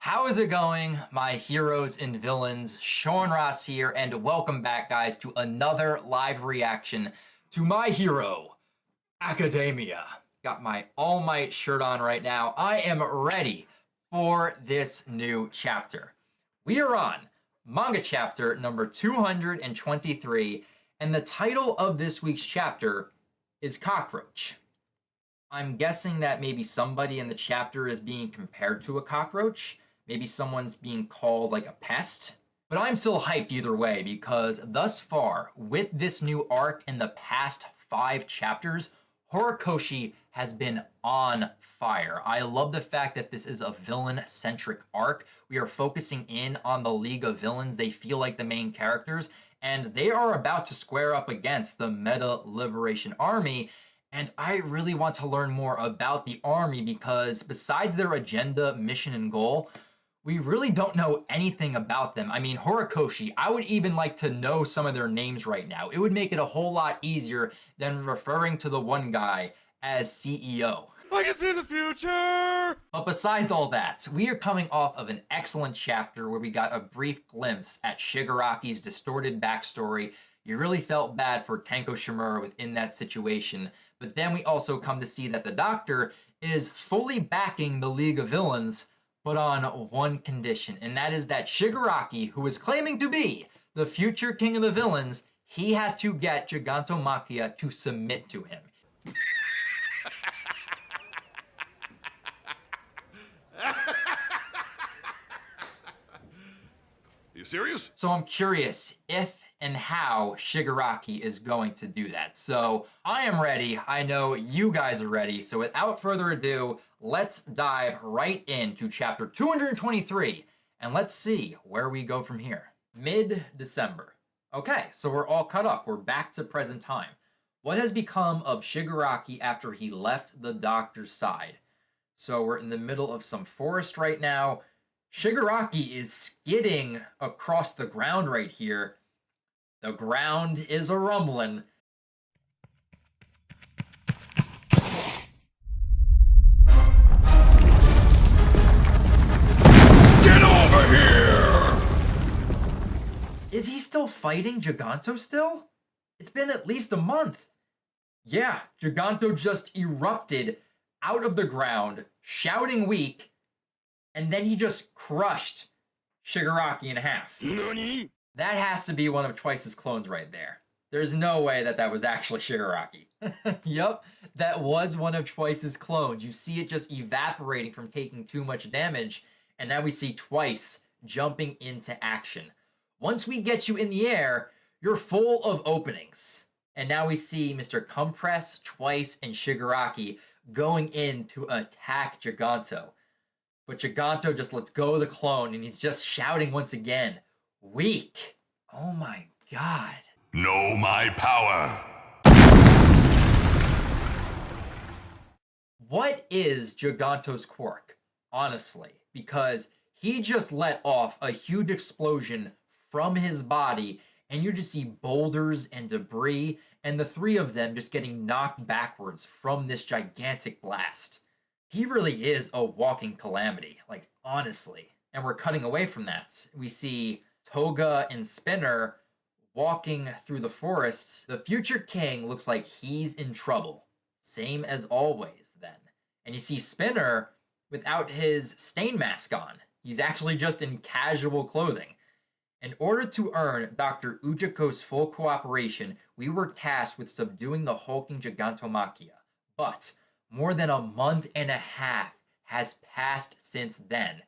How is it going, my heroes and villains? Sean Ross here, and welcome back, guys, to another live reaction to My Hero Academia. Got my All Might shirt on right now. I am ready for this new chapter. We are on manga chapter number 223, and the title of this week's chapter is Cockroach. I'm guessing that maybe somebody in the chapter is being compared to a cockroach. Maybe someone's being called like a pest. But I'm still hyped either way because thus far, with this new arc in the past 5 chapters, Horikoshi has been on fire. I love the fact that this is a villain-centric arc. We are focusing in on the League of Villains. They feel like the main characters, and they are about to square up against the Meta Liberation Army. And I really want to learn more about the army because besides their agenda, mission, and goal, we really don't know anything about them. I mean, Horikoshi, I would even like to know some of their names right now. It would make it a whole lot easier than referring to the one guy as CEO. I can see the future! But besides all that, we are coming off of an excellent chapter where we got a brief glimpse at Shigaraki's distorted backstory. You really felt bad for Tenko Shimura within that situation. But then we also come to see that the Doctor is fully backing the League of Villains, but on one condition, and that is that Shigaraki, who is claiming to be the future king of the villains, he has to get Gigantomachia to submit to him. You serious? So I'm curious if and how Shigaraki is going to do that. So I am ready. I know you guys are ready. So without further ado, let's dive right into chapter 223 and let's see where we go from here. Mid-December. Okay, so we're all caught up. We're back to present time. What has become of Shigaraki after he left the Doctor's side? So we're in the middle of some forest right now. Shigaraki is skidding across the ground right here. The ground is a rumbling. Get over here! Is he still fighting Giganto still? It's been at least a month. Yeah, Giganto just erupted out of the ground, shouting weak, and then he just crushed Shigaraki in half. Nani? That has to be one of Twice's clones right there. There's no way that that was actually Shigaraki. Yup, that was one of Twice's clones. You see it just evaporating from taking too much damage, and now we see Twice jumping into action. Once we get you in the air, you're full of openings. And now we see Mr. Compress, Twice, and Shigaraki going in to attack Giganto. But Giganto just lets go of the clone, and he's just shouting once again, weak. Oh my god. Know my power. What is Giganto's quirk? Honestly, because he just let off a huge explosion from his body, and you just see boulders and debris, and the 3 of them just getting knocked backwards from this gigantic blast. He really is a walking calamity, like, honestly. And we're cutting away from that. We see Toga and Spinner walking through the forest. The future king looks like he's in trouble. Same as always, then. And you see Spinner without his stain mask on. He's actually just in casual clothing. In order to earn Dr. Ujiko's full cooperation, we were tasked with subduing the hulking Gigantomachia. But more than a month and a half has passed since then,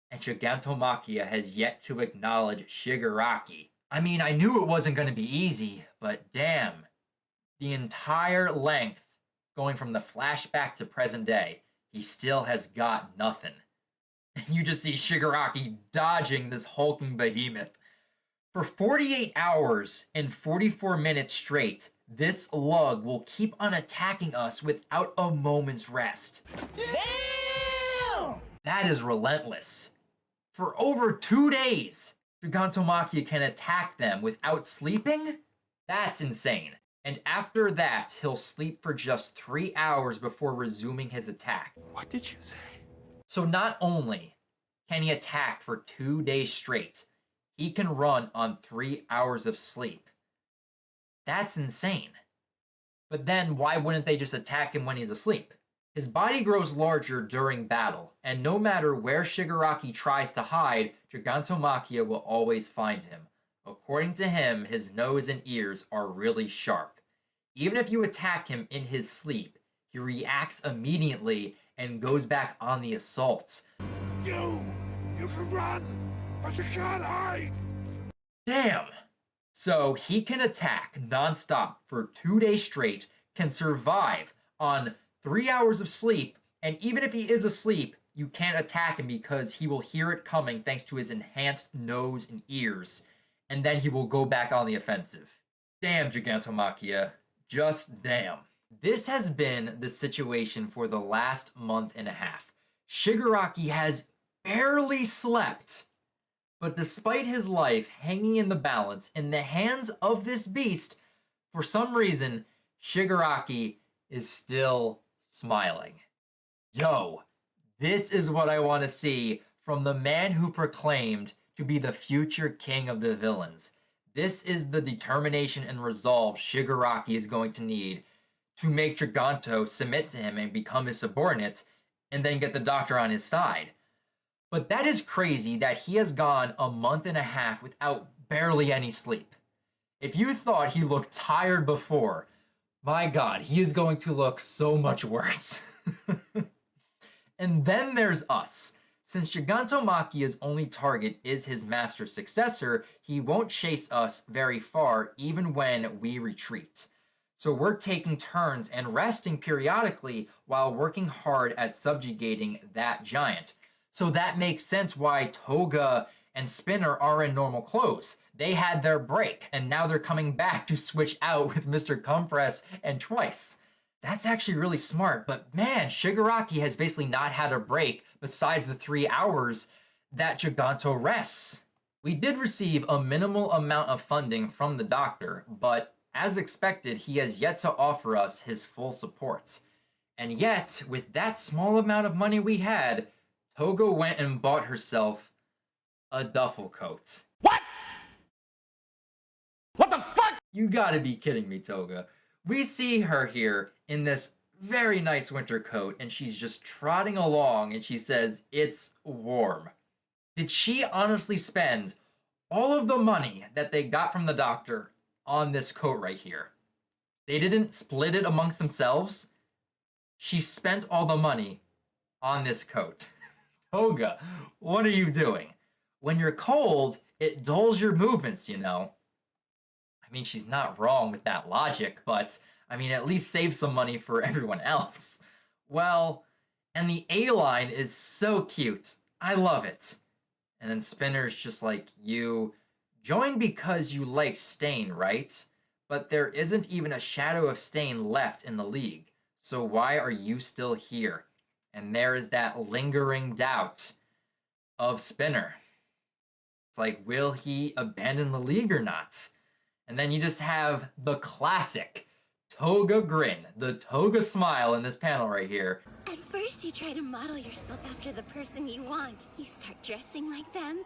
and Gigantomachia has yet to acknowledge Shigaraki. I mean, I knew it wasn't going to be easy, but damn. The entire length, going from the flashback to present day, he still has got nothing. And you just see Shigaraki dodging this hulking behemoth. For 48 hours and 44 minutes straight, this lug will keep on attacking us without a moment's rest. Damn! That is relentless. For over 2 days, Gigantomachia can attack them without sleeping? That's insane. And after that, he'll sleep for just 3 hours before resuming his attack. What did you say? So not only can he attack for 2 days straight. He can run on 3 hours of sleep. That's insane. But then why wouldn't they just attack him when he's asleep? His body grows larger during battle, and no matter where Shigaraki tries to hide, Gigantomachia will always find him. According to him, his nose and ears are really sharp. Even if you attack him in his sleep, he reacts immediately and goes back on the assault. You can run, but you can't hide. Damn! So he can attack nonstop for 2 days straight, can survive on 3 hours of sleep, and even if he is asleep, you can't attack him because he will hear it coming thanks to his enhanced nose and ears, and then he will go back on the offensive. Damn, Gigantomachia. Just damn. This has been the situation for the last month and a half. Shigaraki has barely slept. But despite his life hanging in the balance in the hands of this beast, for some reason, Shigaraki is still smiling. Yo, this is what I want to see from the man who proclaimed to be the future king of the villains. This is the determination and resolve Shigaraki is going to need to make Giganto submit to him and become his subordinate, and then get the doctor on his side. But that is crazy that he has gone a month and a half without barely any sleep. If you thought he looked tired before, my god, he is going to look so much worse. And then there's us. Since Gigantomachia's only target is his master's successor, he won't chase us very far even when we retreat. So we're taking turns and resting periodically while working hard at subjugating that giant. So that makes sense why Toga and Spinner are in normal clothes. They had their break, and now they're coming back to switch out with Mr. Compress and Twice. That's actually really smart, but man, Shigaraki has basically not had a break besides the 3 hours that Giganto rests. We did receive a minimal amount of funding from the doctor, but as expected, he has yet to offer us his full support. And yet, with that small amount of money we had, Toga went and bought herself a duffel coat. What? What the fuck? You gotta be kidding me, Toga. We see her here in this very nice winter coat, and she's just trotting along, and she says, "It's warm." Did she honestly spend all of the money that they got from the doctor on this coat right here? They didn't split it amongst themselves. She spent all the money on this coat. Toga, what are you doing? When you're cold, it dulls your movements, you know. I mean, she's not wrong with that logic, but I mean, at least save some money for everyone else. Well, and the A-line is so cute. I love it. And then Spinner's just like, you joined because you like Stain, right? But there isn't even a shadow of Stain left in the league. So why are you still here? And there is that lingering doubt of Spinner. It's like, will he abandon the league or not? And then you just have the classic Toga grin, the Toga smile in this panel right here. At first you try to model yourself after the person you want. You start dressing like them.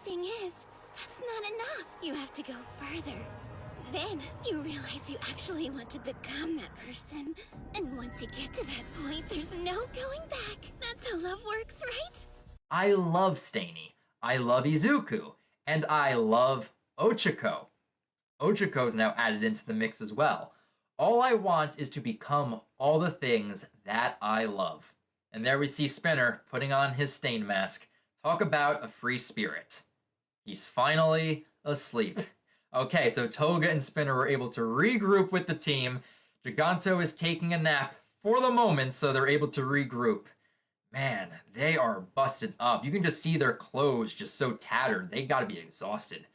Thing is, that's not enough. You have to go further. Then you realize you actually want to become that person. And once you get to that point, there's no going back. That's how love works, right? I love Stainy. I love Izuku. And I love Ochako. Ochiko's now added into the mix as well. All I want is to become all the things that I love. And there we see Spinner putting on his Stain mask. Talk about a free spirit. He's finally asleep. Okay, so Toga and Spinner were able to regroup with the team. Giganto is taking a nap for the moment, so they're able to regroup. Man, they are busted up. You can just see their clothes just so tattered. They gotta be exhausted.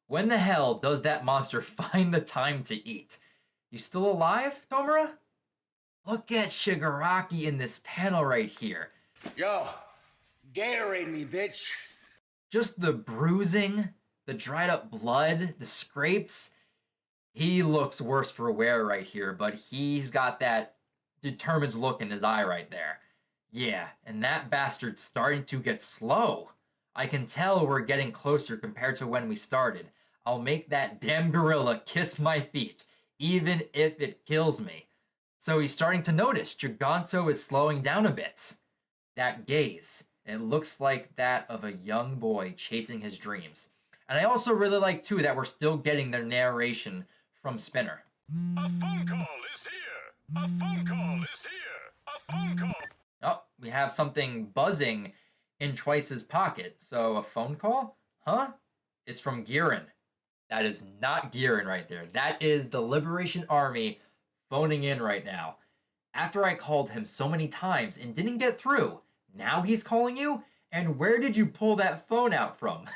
When the hell does that monster find the time to eat? You still alive, Tomura? Look at Shigaraki in this panel right here. Yo, Gatorade me, bitch. Just the bruising, the dried up blood, the scrapes. He looks worse for wear right here, but he's got that determined look in his eye right there. Yeah, and that bastard's starting to get slow. I can tell we're getting closer compared to when we started. I'll make that damn gorilla kiss my feet, even if it kills me. So he's starting to notice Giganto is slowing down a bit. That gaze, it looks like that of a young boy chasing his dreams. And I also really like, too, that we're still getting their narration from Spinner. A phone call is here! A phone call is here! A phone call! Oh, we have something buzzing in Twice's pocket. So a phone call? Huh? It's from Giran. That is not Giran right there. That is the Liberation Army phoning in right now. After I called him so many times and didn't get through, now he's calling you? And where did you pull that phone out from?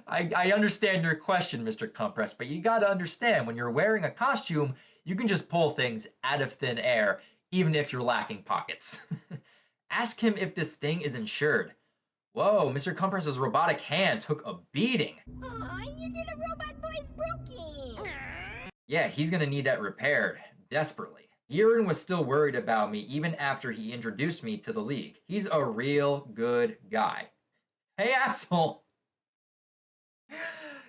I understand your question, Mr. Compress, but you gotta understand, when you're wearing a costume, you can just pull things out of thin air, even if you're lacking pockets. Ask him if this thing is insured. Whoa, Mr. Compress's robotic hand took a beating. Aw, your little robot boy's broken. Yeah, he's gonna need that repaired, desperately. Giran was still worried about me even after he introduced me to the League. He's a real good guy. Hey, asshole!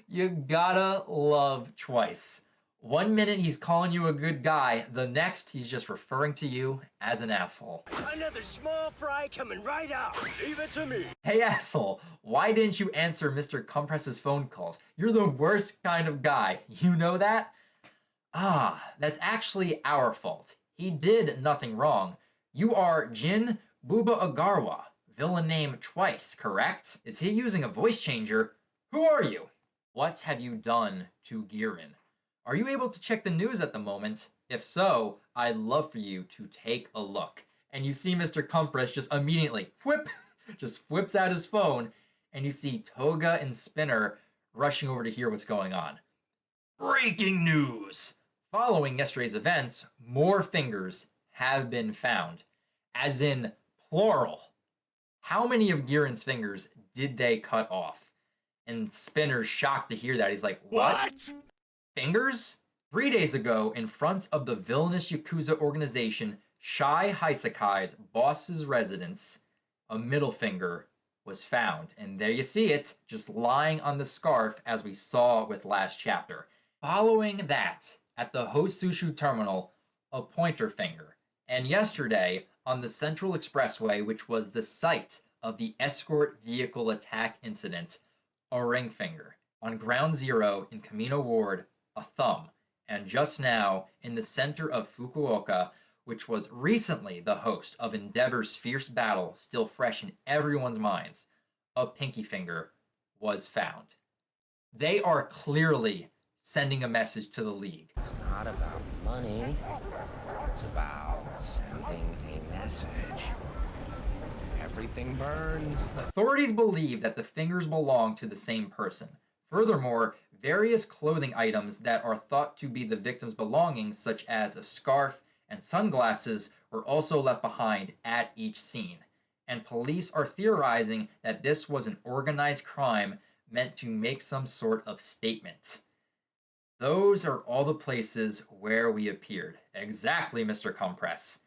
You gotta love Twice. 1 minute he's calling you a good guy, the next he's just referring to you as an asshole. Another small fry coming right out. Leave it to me. Hey, asshole, why didn't you answer Mr. Compress's phone calls? You're the worst kind of guy. You know that? Ah, that's actually our fault. He did nothing wrong. You are Jin Buba Agarwa, villain name Twice, correct? Is he using a voice changer? Who are you? What have you done to Giran? Are you able to check the news at the moment? If so, I'd love for you to take a look. And you see Mr. Compress just immediately, whip, just whips out his phone, and you see Toga and Spinner rushing over to hear what's going on. Breaking news! Following yesterday's events, more fingers have been found. As in, plural. How many of Giran's fingers did they cut off? And Spinner's shocked to hear that. He's like, what? Fingers? 3 days ago, in front of the villainous Yakuza organization, Shai Hisekai's boss's residence, a middle finger was found. And there you see it, just lying on the scarf as we saw with last chapter. Following that, at the Hosushu terminal, a pointer finger. And yesterday, on the Central Expressway, which was the site of the escort vehicle attack incident, a ring finger. On Ground Zero in Kamino Ward, a thumb. And just now, in the center of Fukuoka, which was recently the host of Endeavor's fierce battle, still fresh in everyone's minds, a pinky finger was found. They are clearly sending a message to the League. It's not about money. It's about sending a message. Everything burns. Authorities believe that the fingers belong to the same person. Furthermore, various clothing items that are thought to be the victim's belongings, such as a scarf and sunglasses, were also left behind at each scene. And police are theorizing that this was an organized crime meant to make some sort of statement. Those are all the places where we appeared. Exactly, Mr. Compress.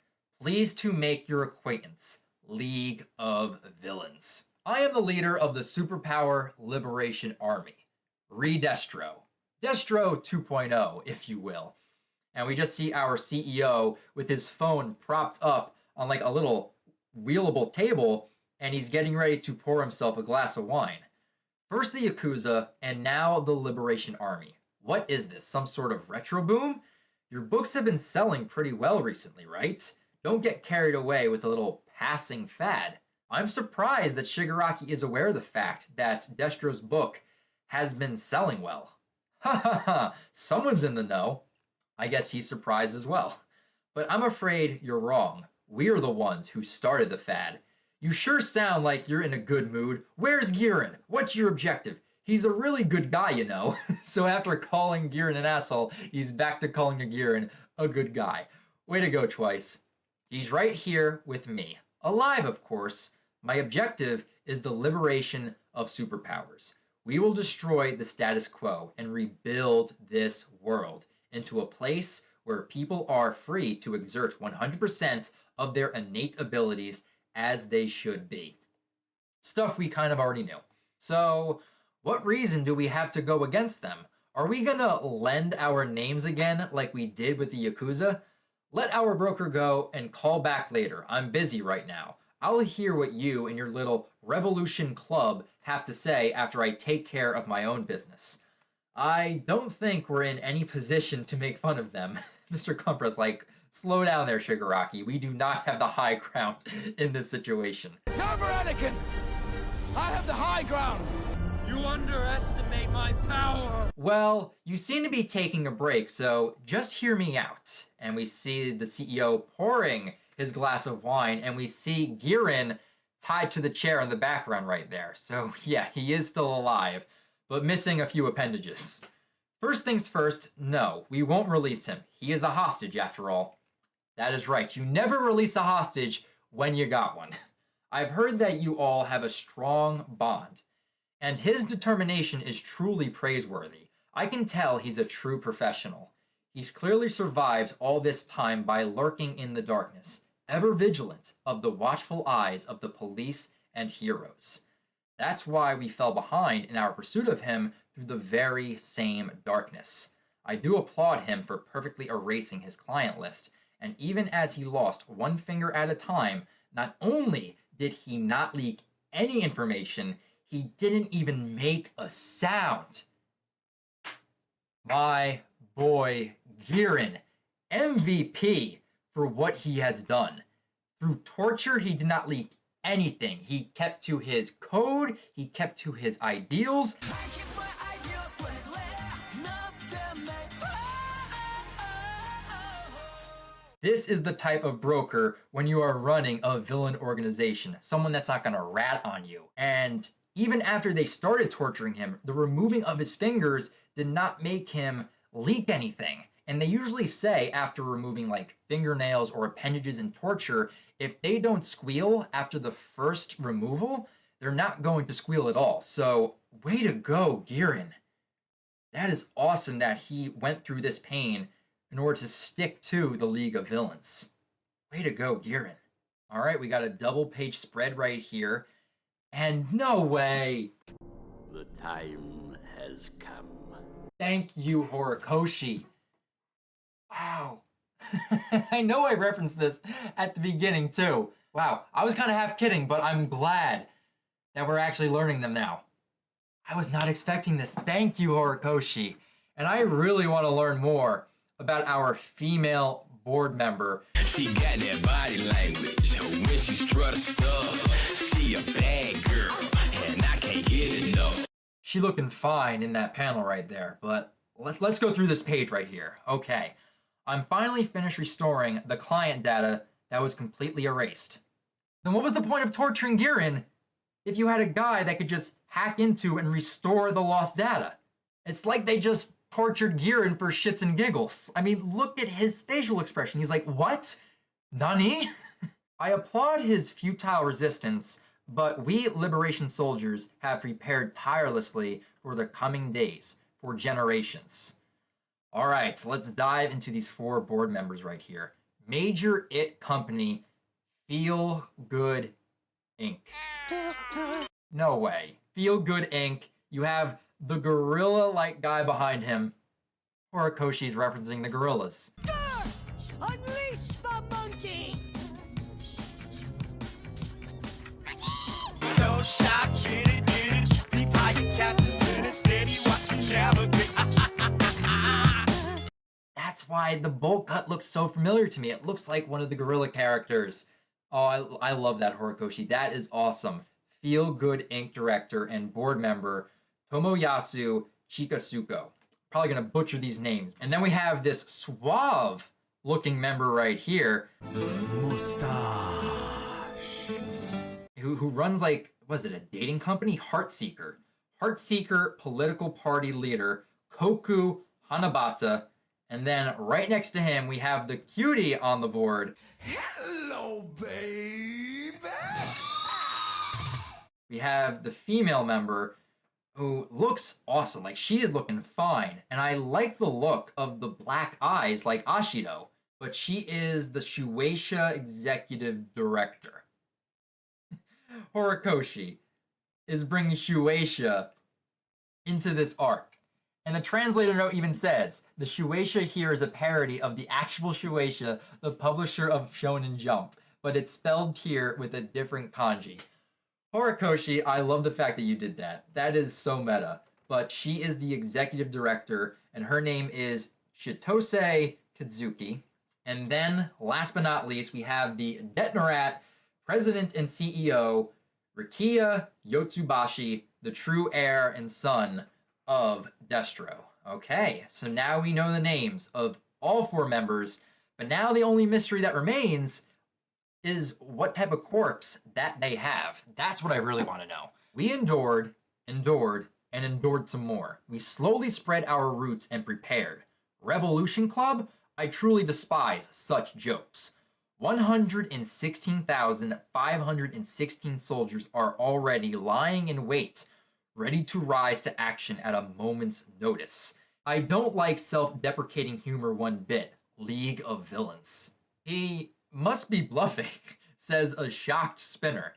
Pleased to make your acquaintance, League of Villains. I am the leader of the Superpower Liberation Army, Destro. Destro 2.0, if you will. And we just see our CEO with his phone propped up on like a little wheelable table, and he's getting ready to pour himself a glass of wine. First the Yakuza, and now the Liberation Army. What is this, some sort of retro boom? Your books have been selling pretty well recently, right? Don't get carried away with a little passing fad. I'm surprised that Shigaraki is aware of the fact that Destro's book has been selling well. Ha ha ha, someone's in the know. I guess he's surprised as well. But I'm afraid you're wrong. We're the ones who started the fad. You sure sound like you're in a good mood. Where's Giran? What's your objective? He's a really good guy, you know. So after calling Giran an asshole, he's back to calling Giran a good guy. Way to go, Twice. He's right here with me. Alive, of course. My objective is the liberation of superpowers. We will destroy the status quo and rebuild this world into a place where people are free to exert 100% of their innate abilities as they should be. Stuff we kind of already knew. So, what reason do we have to go against them? Are we gonna lend our names again like we did with the Yakuza? Let our broker go and call back later. I'm busy right now. I'll hear what you and your little revolution club have to say after I take care of my own business. I don't think we're in any position to make fun of them. Mr. Compress, like, slow down there, Shigaraki. We do not have the high ground in this situation. It's over, Anakin! I have the high ground! You underestimate my power! Well, you seem to be taking a break, so just hear me out. And we see the CEO pouring his glass of wine, and we see Girin tied to the chair in the background right there. So yeah, he is still alive, but missing a few appendages. First things first, no, we won't release him. He is a hostage after all. That is right, you never release a hostage when you got one. I've heard that you all have a strong bond, and his determination is truly praiseworthy. I can tell he's a true professional. He's clearly survived all this time by lurking in the darkness, ever vigilant of the watchful eyes of the police and heroes. That's why we fell behind in our pursuit of him through the very same darkness. I do applaud him for perfectly erasing his client list, and even as he lost one finger at a time, not only did he not leak any information, he didn't even make a sound. My boy Girin, MVP for what he has done. Through torture, he did not leak anything. He kept to his code, he kept to his ideals. This is the type of broker when you are running a villain organization, someone that's not gonna rat on you. And even after they started torturing him, the removing of his fingers did not make him leak anything. And they usually say after removing like fingernails or appendages in torture, if they don't squeal after the first removal, they're not going to squeal at all. So way to go, Girin. That is awesome that he went through this pain in order to stick to the League of Villains. Way to go, Girin. All right, we got a double page spread right here. And no way. The time has come. Thank you, Horikoshi. Wow. I know I referenced this at the beginning too. Wow, I was kind of half kidding, but I'm glad that we're actually learning them now. I was not expecting this. Thank you, Horikoshi. And I really want to learn more about our female board member. She got that body language. When she strut her stuff, she a bad girl, and I can't get enough. She looking fine in that panel right there, but let's go through this page right here. Okay, I'm finally finished restoring the client data that was completely erased. Then what was the point of torturing Girin if you had a guy that could just hack into and restore the lost data? It's like they just tortured Girin for shits and giggles. I mean, look at his facial expression. He's like, what? Nani? I applaud his futile resistance, but we liberation soldiers have prepared tirelessly for the coming days, for generations. All right, let's dive into these 4 board members right here. Major It Company, Feel Good Inc. No way. Feel Good Inc. You have the gorilla-like guy behind him. Horikoshi's referencing the gorillas. Unleash the monkey! No shot, get it. Deep high captains in it, steady, watch me navigate. That's why the bolt cut looks so familiar to me. It looks like one of the gorilla characters. Oh, I love that, Horikoshi. That is awesome. Feel Good Inc. director and board member Tomoyasu Chikasuko. Probably gonna butcher these names. And then we have this suave looking member right here. Mustache. Who runs like, was it a dating company? Heartseeker. Heartseeker political party leader Koku Hanabata. And then right next to him, we have the cutie on the board. Hello, baby! We have the female member who looks awesome. Like, she is looking fine. And I like the look of the black eyes like Ashido. But she is the Shueisha executive director. Horikoshi, is bringing Shueisha into this arc. And the translator note even says, the Shueisha here is a parody of the actual Shueisha, the publisher of Shonen Jump, but it's spelled here with a different kanji. Horikoshi, I love the fact that you did that. That is so meta. But she is the executive director, and her name is Chitose Kazuki. And then, last but not least, we have the Detnorat president and CEO, Rikiya Yotsubashi, the true heir and son of Destro. Okay, so now we know the names of all 4 members, but now the only mystery that remains is what type of quirks that they have. That's what I really want to know. We endured, and endured some more. We slowly spread our roots and prepared. Revolution Club? I truly despise such jokes. 116,516 soldiers are already lying in wait, ready to rise to action at a moment's notice. I don't like self-deprecating humor one bit. League of Villains. He must be bluffing, says a shocked spinner.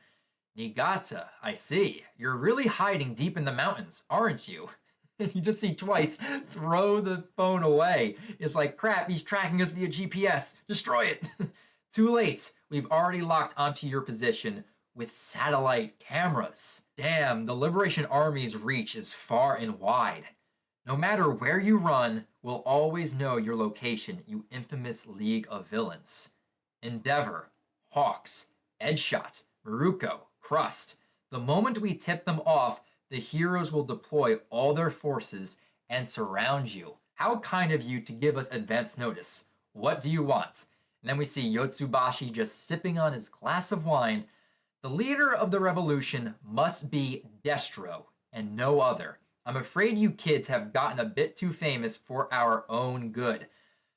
Niigata, I see. You're really hiding deep in the mountains, aren't you? You just see Twice throw the phone away. It's like, crap, he's tracking us via GPS. Destroy it. Too late. We've already locked onto your position with satellite cameras. Damn, the Liberation Army's reach is far and wide. No matter where you run, we'll always know your location, you infamous League of Villains. Endeavor, Hawks, Edgeshot, Maruko, Crust. The moment we tip them off, the heroes will deploy all their forces and surround you. How kind of you to give us advance notice. What do you want? And then we see Yotsubashi just sipping on his glass of wine. The leader of the revolution must be Destro and no other. I'm afraid you kids have gotten a bit too famous for our own good.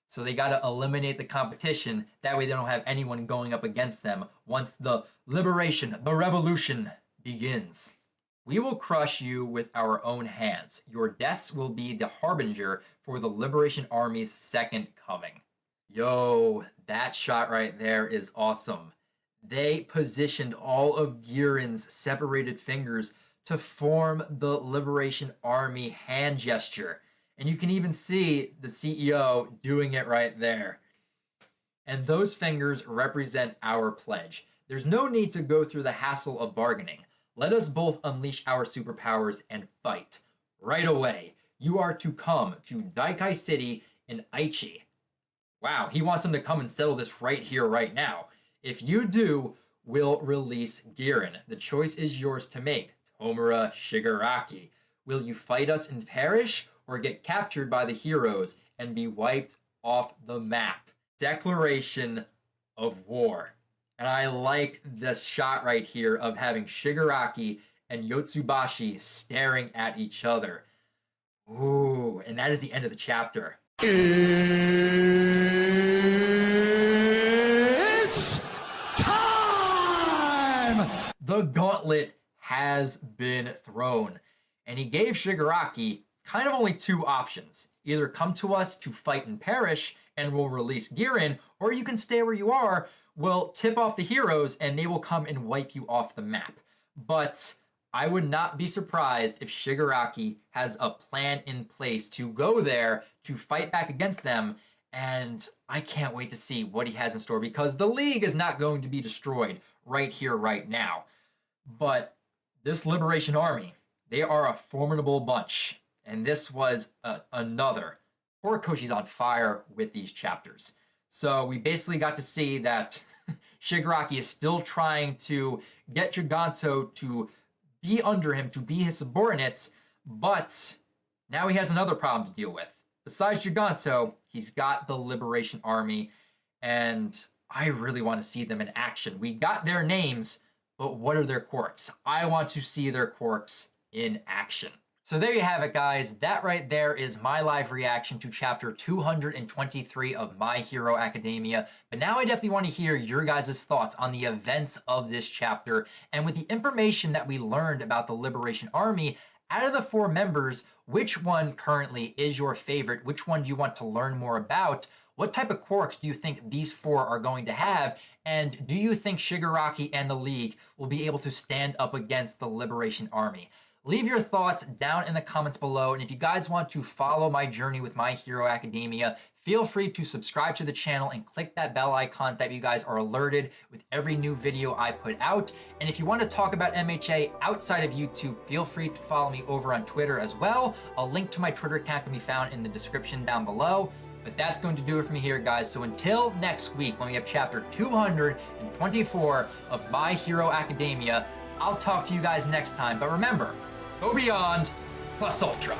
So they gotta eliminate the competition. That way they don't have anyone going up against them once the liberation, the revolution begins. We will crush you with our own hands. Your deaths will be the harbinger for the Liberation Army's second coming. Yo, that shot right there is awesome. They positioned all of Girin's separated fingers to form the Liberation Army hand gesture. And you can even see the CEO doing it right there. And those fingers represent our pledge. There's no need to go through the hassle of bargaining. Let us both unleash our superpowers and fight. Right away, you are to come to Daikai City in Aichi. Wow, he wants him to come and settle this right here, right now. If you do, we'll release Girin. The choice is yours to make. Tomura Shigaraki. Will you fight us and perish, or get captured by the heroes and be wiped off the map? Declaration of war. And I like this shot right here of having Shigaraki and Yotsubashi staring at each other. Ooh, and that is the end of the chapter. It's time! The gauntlet has been thrown. And he gave Shigaraki kind of only 2 options. Either come to us to fight and perish, and we'll release Girin, or you can stay where you are. We'll tip off the heroes and they will come and wipe you off the map. But I would not be surprised if Shigaraki has a plan in place to go there to fight back against them. And I can't wait to see what he has in store, because the League is not going to be destroyed right here, right now. But this Liberation Army, they are a formidable bunch. And this was another. Horikoshi's on fire with these chapters. So we basically got to see that Shigaraki is still trying to get Giganto to be under him, to be his subordinate, but now he has another problem to deal with. Besides Giganto, he's got the Liberation Army, and I really want to see them in action. We got their names, but what are their quirks? I want to see their quirks in action. So there you have it, guys. That right there is my live reaction to chapter 223 of My Hero Academia. But now I definitely want to hear your guys' thoughts on the events of this chapter. And with the information that we learned about the Liberation Army, out of the 4 members, which one currently is your favorite? Which one do you want to learn more about? What type of quirks do you think these 4 are going to have? And do you think Shigaraki and the League will be able to stand up against the Liberation Army? Leave your thoughts down in the comments below. And if you guys want to follow my journey with My Hero Academia, feel free to subscribe to the channel and click that bell icon that you guys are alerted with every new video I put out. And if you want to talk about MHA outside of YouTube, feel free to follow me over on Twitter as well. A link to my Twitter account can be found in the description down below. But that's going to do it for me here, guys. So until next week, when we have chapter 224 of My Hero Academia, I'll talk to you guys next time. But remember, go beyond plus ultra.